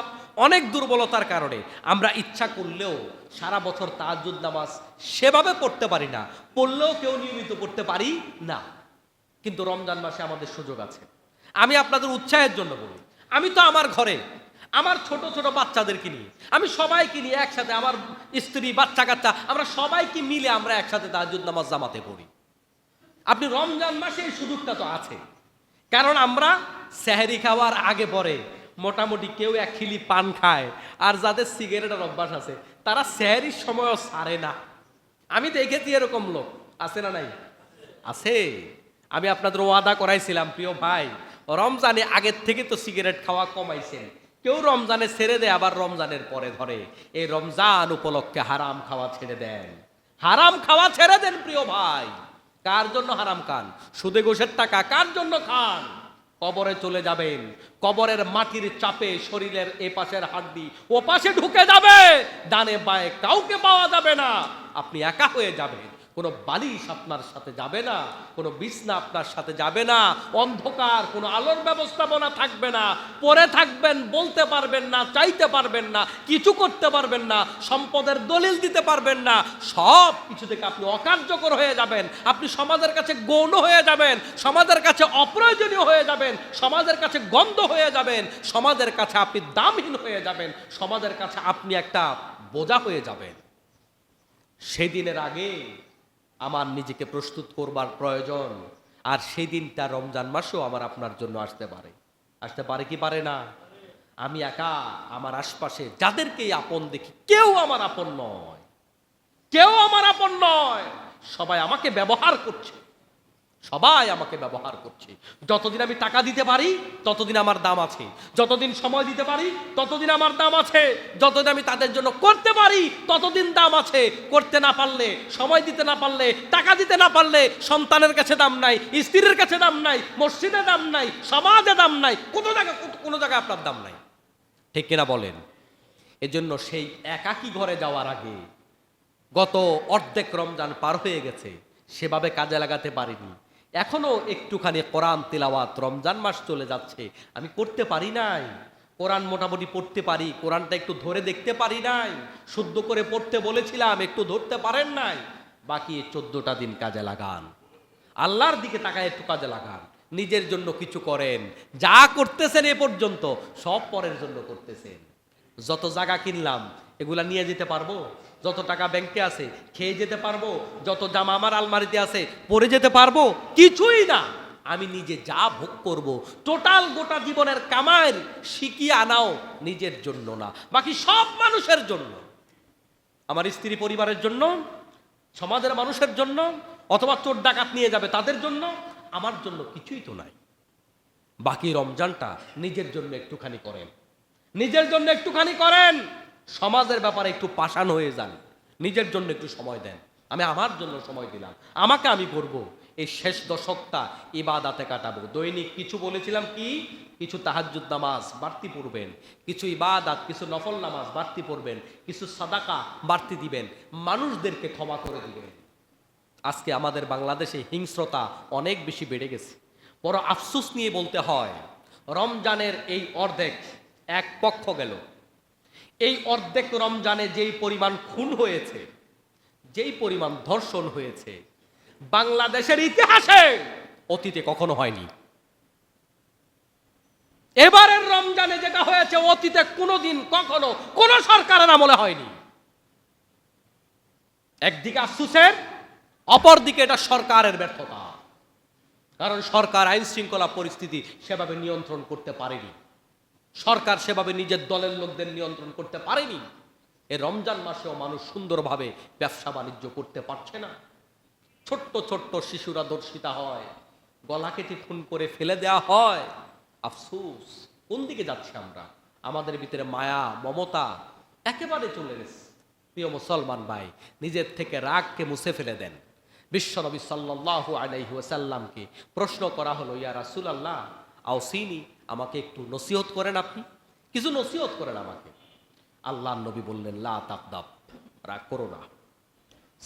অনেক দুর্বলতার কারণে আমরা ইচ্ছা করলেও সারা বছর তাহাজ্জুদ নামাজ সেভাবে পড়তে পারি না, পড়লেও কেউ নিয়মিত পড়তে পারি না। কিন্তু রমজান মাসে আমাদের সুযোগ আছে। আমি আপনাদের উৎসাহের জন্য বলি, আমি তো আমার ঘরে আমার ছোট ছোট বাচ্চাদেরকে নিয়ে, আমি সবাইকে নিয়ে একসাথে, আমার স্ত্রী, বাচ্চা কাচ্চা, আমরা সবাইকে মিলে আমরা একসাথে তাহাজ্জুদ নামাজ জামাতে পড়ি। আপনি রমজান মাসে এই সুযোগটা তো আছে, কারণ আমরা সেহরি খাওয়ার আগে পরে মোটামুটি কেউ এক খিলি পান খায়, আর যাদের সিগারেটের অভ্যাস আছে তারা সেহরির সময়ও ছাড়ে না। আমি দেখেছি এরকম লোক, আছে না নাই? আছে। আমি আপনাদের ওয়াদা করাইছিলাম, প্রিয় ভাই, রমজানে আগের থেকে তো সিগারেট খাওয়া কমাইছেন, কেউ রমজানে ছেড়ে দেয় আবার রমজানের পরে ধরে। এই রমজান উপলক্ষে হারাম খাওয়া ছেড়ে দেন, হারাম খাওয়া ছেড়ে দেন প্রিয় ভাই। কার জন্য হারাম খান? সুদে ঘুষের টাকা কার জন্য খান? কবরে চলে যাবেন, কবরের মাটির চাপে শরীরের এ পাশের হাড্ডি ও পাশে ঢুকে যাবে, ডানে বাঁয়ে কাউকে পাওয়া যাবে না, আপনি একা হয়ে যাবেন। কোনো বালিশ আপনার সাথে যাবে না, কোনো বিছনা আপনার সাথে যাবে না, অন্ধকার, কোনো আলোর ব্যবস্থাপনা থাকবে না, পড়ে থাকবেন, বলতে পারবেন না, চাইতে পারবেন না, কিছু করতে পারবেন না, সম্পদের দলিল দিতে পারবেন না, সব কিছু থেকে আপনি অকার্যকর হয়ে যাবেন, আপনি সমাজের কাছে গৌণ হয়ে যাবেন, সমাজের কাছে অপ্রয়োজনীয় হয়ে যাবেন, সমাজের কাছে গন্ধ হয়ে যাবেন, সমাজের কাছে আপনি দামহীন হয়ে যাবেন, সমাজের কাছে আপনি একটা বোঝা হয়ে যাবেন। সেদিনের আগে আমার নিজেকে প্রস্তুত করবার প্রয়োজন। আর সেই দিনটা রমজান মাসেও আমার আপনার জন্য আসতে পারে, আসতে পারে কি পারে না? আমি একা, আমার আশপাশে যাদেরকেই আপন দেখি কেউ আমার আপন নয়, কেউ আমার আপন নয়, সবাই আমাকে ব্যবহার করছে, সবাই আমাকে ব্যবহার করছে। যতদিন আমি টাকা দিতে পারি ততদিন আমার দাম আছে, যতদিন সময় দিতে পারি ততদিন আমার দাম আছে, যতদিন আমি তাদের জন্য করতে পারি ততদিন দাম আছে। করতে না পারলে, সময় দিতে না পারলে, টাকা দিতে না পারলে সন্তানের কাছে দাম নাই, স্ত্রীর কাছে দাম নাই, মসজিদে দাম নাই, সমাজে দাম নাই, কোনো জায়গায় আপনার দাম নাই। ঠিক কিনা বলেন? এজন্য সেই একাকী ঘরে যাওয়ার আগে, গত অর্ধেক রমজান পার হয়ে গেছে, সেভাবে কাজে লাগাতে পারিনি, এখনো একটুখানি কোরআন তিলাওয়াত, রমজান মাস চলে যাচ্ছে, আমি করতে পারি নাই। কোরআন মোটামুটি পড়তে পারি, কোরআনটা একটু ধরে দেখতে পারি নাই, শুদ্ধ করে পড়তে বলেছিলাম, একটু ধরতে পারেন নাই। বাকি 14টা দিন কাজে লাগান, আল্লাহর দিকে তাকায় একটু কাজে লাগান, নিজের জন্য কিছু করেন। যা করতেছেন এ পর্যন্ত সব পরের জন্য করতেছেন। যত জায়গা কিনলাম এগুলা নিয়ে যেতে পারবো? যত টাকা ব্যাংকে আছে খেয়ে যেতে পারবো? যত জামা আমার আলমারিতে আছে পরে যেতে পারবো? কিছুই না। আমি নিজে যা ভোগ করব, টোটাল গোটা জীবনের কামাই শিখিয়ে আনাও নিজের জন্য না, বাকি সব মানুষের জন্য। আমার স্ত্রী পরিবারের জন্য, সমাজের মানুষের জন্য, অথবা চোর ডাকাত নিয়ে যাবে তাদের জন্য, আমার জন্য কিছুই তো নাই। বাকি রমজানটা নিজের জন্য একটুখানি করেন, নিজের জন্য একটুখানি করেন, সমাজের ব্যাপারে একটু পাষাণ হয়ে যান, নিজের জন্য একটু সময় দেন। আমি আমার জন্য সময় দিলাম, আমাকে আমি করব। এই শেষ দশকটা ইবাদাতে কাটাবো। দৈনিক কিছু বলেছিলাম কি, কিছু তাহাজ্জুদ নামাজ বাড়তি পড়বেন, কিছু ইবাদাত, কিছু নফল নামাজ বাড়তি পড়বেন, কিছু সাদাকা বাড়তি দিবেন, মানুষদেরকে ক্ষমা করে দিবেন। আজকে আমাদের বাংলাদেশে হিংস্রতা অনেক বেশি বেড়ে গেছে। বড় আফসোস নিয়ে বলতে হয়, রমজানের এই অর্ধেক এক পক্ষ গেল, এই অর্ধেক রমজানে যেই পরিমাণ খুন হয়েছে, যেই পরিমাণ ধর্ষণ হয়েছে, বাংলাদেশের ইতিহাসে অতীতে কখনো হয়নি। এবারের রমজানে যেটা হয়েছে অতীতে কোনোদিন কখনো কোন সরকারের আমলে হয়নি। একদিকে আফসোসের, অপরদিকে এটা সরকারের ব্যর্থতা। কারণ সরকার আইন শৃঙ্খলা পরিস্থিতি সেভাবে নিয়ন্ত্রণ করতে পারেনি, সরকার সেভাবে নিজের দলের লোকদের নিয়ন্ত্রণ করতে পারেনি। এই রমজান মাসেও মানুষ সুন্দরভাবে ব্যবসা বাণিজ্য করতে পারছে না। ছোট্ট ছোট্ট শিশুরা ধর্ষিতা হয়, গলা কেটে খুন করে ফেলে দেওয়া হয়। আফসোস, কোন দিকে যাচ্ছে আমরা? আমাদের ভিতরে মায়া মমতা একেবারে চলে গেছে। প্রিয় মুসলমান ভাই, নিজের থেকে রাগকে মুছে ফেলে দেন। বিশ্বনবী সাল্লাল্লাহু আলাইহি ওয়াসাল্লামকে প্রশ্ন করা হলো, ইয়া রাসূলুল্লাহ আওসিনি, আমাকে একটু নসিহত করেন, আপনি কিছু নসিহত করেন আমাকে। আল্লাহর নবী বললেন, লা তাকদাব, রাগ করো না।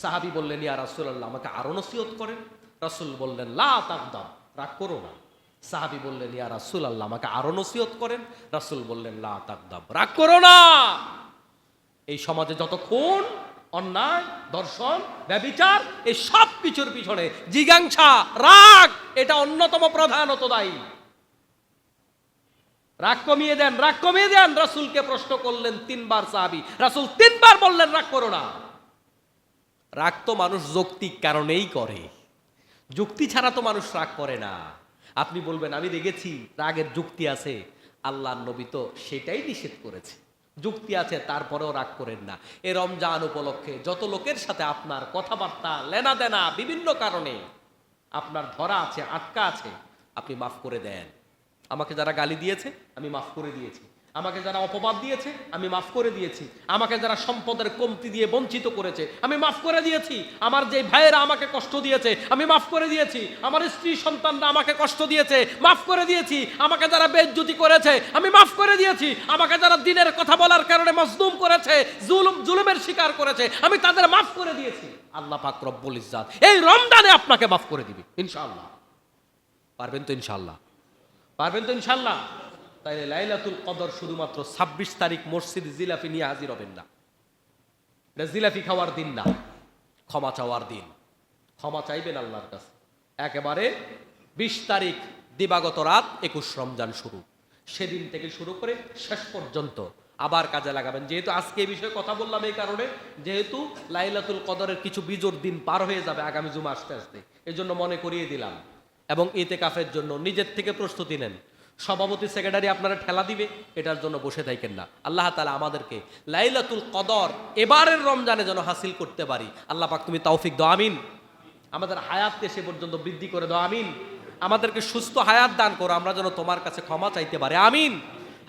সাহাবী বললেন, ইয়া রাসূলুল্লাহ আমাকে আরো নসিহত করেন। রাসূল বললেন, লা তাকদাব, রাগ করো না। সাহাবী বললেন, ইয়া রাসূলুল্লাহ আমাকে আরো নসিহত করেন। রাসূল বললেন, লা তাকদাব, রাগ করো না। এই সমাজে যত খুন, অন্যায়, ধর্ষণ, ব্যভিচার, এই সব কিছুর পিছনে জিজ্ঞাসা, রাগ, এটা অন্যতম প্রধানত দায়ী। রাগ কমিয়ে দেন, রাগ কমিয়ে দেন। রাসূলকে প্রশ্ন করলেন 3 বার সাহাবী, রাসূল 3 বার বললেন, রাগ করো না। রাগ তো মানুষ যৌক্তিক কারণেই করে, যুক্তি ছাড়া তো মানুষ রাগ করে না। আপনি বলবেন আমি রেগেছি, রাগের যুক্তি আছে। আল্লাহর নবী তো সেটাই নিষেধ করেছে, যুক্তি আছে, তারপরেও রাগ করেন না। এ রমজান উপলক্ষে যত লোকের সাথে আপনার কথাবার্তা লেনা দেনা বিভিন্ন কারণে আপনার ধরা আছে, আটকা আছে, আপনি মাফ করে দেন। আমাকে যারা গালি দিয়েছে আমি মাফ করে দিয়েছি, আমাকে যারা অপবাদ দিয়েছে আমি মাফ করে দিয়েছি, আমাকে যারা সম্পদের কমতি দিয়ে বঞ্চিত করেছে আমি মাফ করে দিয়েছি, আমার যে ভাইয়েরা আমাকে কষ্ট দিয়েছে আমি মাফ করে দিয়েছি, আমার স্ত্রী সন্তানরা আমাকে কষ্ট দিয়েছে মাফ করে দিয়েছি, আমাকে যারা বেইজ্জতি করেছে আমি মাফ করে দিয়েছি, আমাকে যারা দ্বীনের কথা বলার কারণে মজলুম করেছে, জুলুমের শিকার করেছে আমি তাদের মাফ করে দিয়েছি। আল্লাহ পাক রব্বুল ইজ্জাত এই রমজানে আপনাকে মাফ করে দিবে ইনশাআল্লাহ। পারবেন তো ইনশাআল্লাহ? পারবেন তো ইনশাআল্লাহ? তাইলে লাইলাতুল কদর শুধুমাত্র 26 তারিখ মসজিদ জিলাপি নিয়ে হাজির হবেন না। এটা জিলাপি খাওয়ার দিন না, ক্ষমা চাওয়ার দিন। ক্ষমা চাইবেন আল্লাহর কাছে। একেবারে 20 তারিখ দিবাগত রাত 21 রমজান শুরু, সেদিন থেকে শুরু করে শেষ পর্যন্ত আবার কাজে লাগাবেন। যেহেতু আজকে এই বিষয়ে কথা বললাম এই কারণে, যেহেতু লাইলাতুল কদরের কিছু বিজোড় দিন পার হয়ে যাবে আগামী জুমা আসতে আসতে, এই জন্য মনে করিয়ে দিলাম। এবং ইতিকাফের জন্য নিজের থেকে প্রস্তুতি নেন। সভাপতি সেক্রেটারি আপনারা ঠেলা দিবে, এটার জন্য বসে থাকেন না। আল্লাহ তাআলা আমাদেরকে লাইলাতুল কদর এবারের রমজানে যেন হাসিল করতে পারি। আল্লাহ পাক তুমি তৌফিক দাও, আমিন। আমাদের হায়াতকে সে পর্যন্ত বৃদ্ধি করে দাও, আমিন। আমাদেরকে সুস্থ হায়াত দান করো, আমরা যেন তোমার কাছে ক্ষমা চাইতে পারি, আমিন।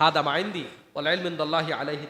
হাদা মা ইনদি ওয়াল ইলমু ইনদাল্লাহি আলাইহি।